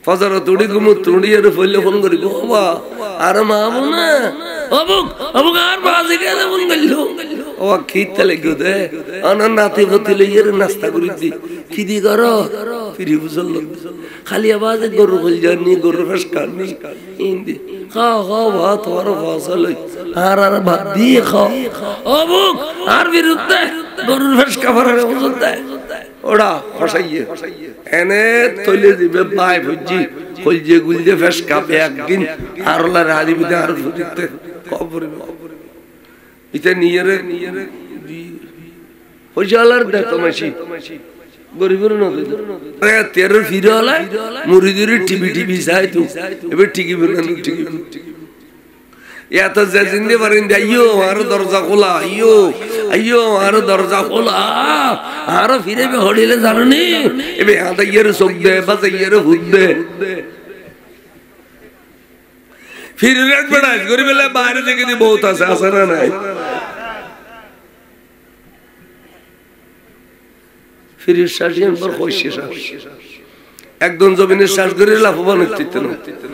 ফজর তুড়ি ঘুমু তুড়ি আর ফলে ফোন করি বাবা আর মামু না অবুক অবুক আর বাজে গেলে ফোন করলো ও খিতে লেগে দে আনার নাতি ভতি লইয়ের নাস্তা করি দি কি দি করো ফিরি বুঝল খালি আওয়াজ গরু বল জানি গরু রস খানি ইন্দি খাও খাও ভাত আর ফসল আর আর ভাত দিয়ে খাও অবুক আর বিরুদ্ধে গরুর রস খাবার ওজন দেয় ওড়া হসাইয়ে এনে তৈলে দিবে বাই ভুজি কলজে গুলজে ফেস কাপে একদিন আর লার হাদি বিদে আর ফুটিতে কবর ইতে নিয়েরে হইজালার দেখো মাসি গরিবের নদী আরে তেরো ফিরে হলা মুরিদির টিভি টিভি চাই তো এবার টিকি বেরোনো টিকি এত যে জিন্দে পারেন আইয়ো আর দরজা খোলা আইয়ো আইয়ো আর দরজা খোলা আর ফিরে বে হড়িলে জাননি এবে আদা ইয়ার চোখ দে বাজে ইয়ার হুদ দে ফিরে রেট বড়াই গরিবেলা বাইরে থেকে দি বহুত আছে আছে না নাই ফিরে শাসিয়ান পর কইছে একদম জমিনের শ্বাস করে লাভবান হইতে না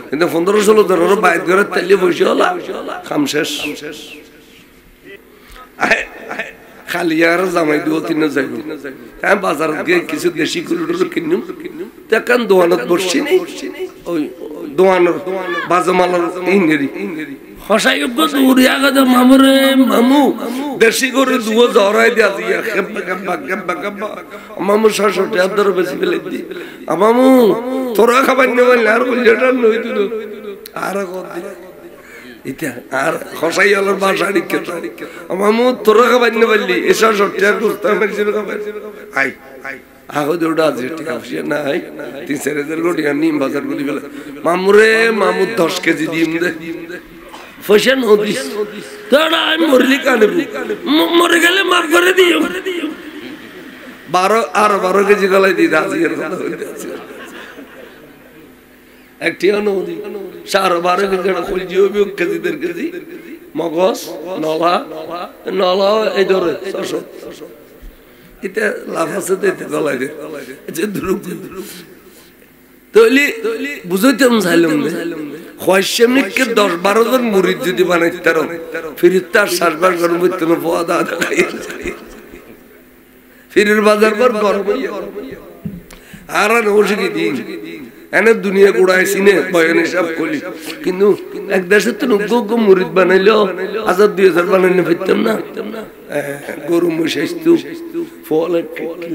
কিন্তু 15-16 ধরনের বাইর করে তেলে বসে হলা খাম শেষ খালি আর জামাই দুও তিন যাইব আমি বাজার গিয়ে কিছু দেশি গরু কিনুম দেখেন দোয়ানত বসছি নেই ওই দোয়ানোর বাজমালার ইংরেজি হসাইজ্ঞ দৌড়িয়া গেছে মামুরে মামু দেশি গরু দুও জড়াই দিয়া দিয়া খেপা খেপা খেপা খেপা মামু 600 টাকা দর বেশি ফেলে দি মামু তোরা খাবার নেবেন আর বলটা নই দিল আর এটা আর হসাই আলার বাসা রিকে মামু তোরা খাবার নেবেলি এসা 600 টাকা কুস্তা মেরে খাবার আই আগো দৌড়া আছে ঠিক আছে না 3-4 কোটি নিম বাজার করি ফেলে মামুরে মামু 10 কেজি ডিম দে ফসন হদিস তোরা আমি মরলি কানে মরে গেলে মাফ করে দিও 12 কেজি গলাই দি রাজির কথা হইতে আছে একটিও নদী 12 কেজি কলজি হবে কেজি দের কেজি মগজ নলা এই ধরে 600 এটা লাভ আছে দিতে গলাই দে যে দ্রুপ তলি বুঝাইতাম চাইলাম না খয়শমিককে 10-12 জন মুরিদ যদি বানাইতে পারো ফিরির তার শ্বাসবাস গরম হইতে না পোয়া দা ফিরির বাজার পর গরম আর নৌশিকি দিন এনে দুনিয়া গুড়াইছি নে বয়ান হিসাব করি কিন্তু এক দেশে তো নগ্য মুরিদ বানাইলো 1000-2000 বানাইলে ফিরতাম না গরু মশাইস্তু ফল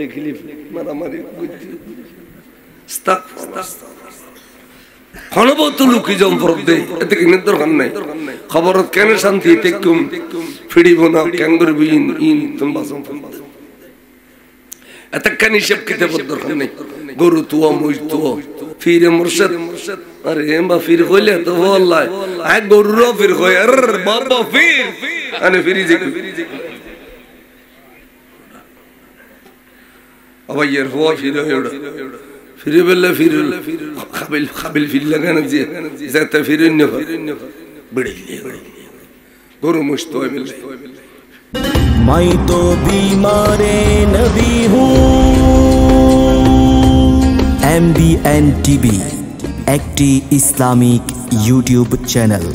লিখলি মারামারি খনবত লুকি জম্পরক দে এতে কিনে দরকার নাই খবরত কেন শান্তি তেকুম ফিড়িব না ক্যাঙ্গুর বিন ইন তুম বাসম এত কেন হিসাব কিতাব দরকার নাই গরু তুয়া মুই তুয়া ফিরে মুর্শিদ আরে এমবা ফির কইলে তো বললাই আয় গরুর ফির কই আর বাবা ফির আনে ফিরি যে আবার ইয়ার হওয়া ফিরে ওড়া ফিরে বললে ফিরে খাবিল ফির লাগানো যে যাতে ফিরে নেব বড়িলে গরু মুস্ত হয় মিলে मैं तो बीमारे नबी हूँ MBN TV একটি ইসলামিক ইউটিউব চ্যানেল।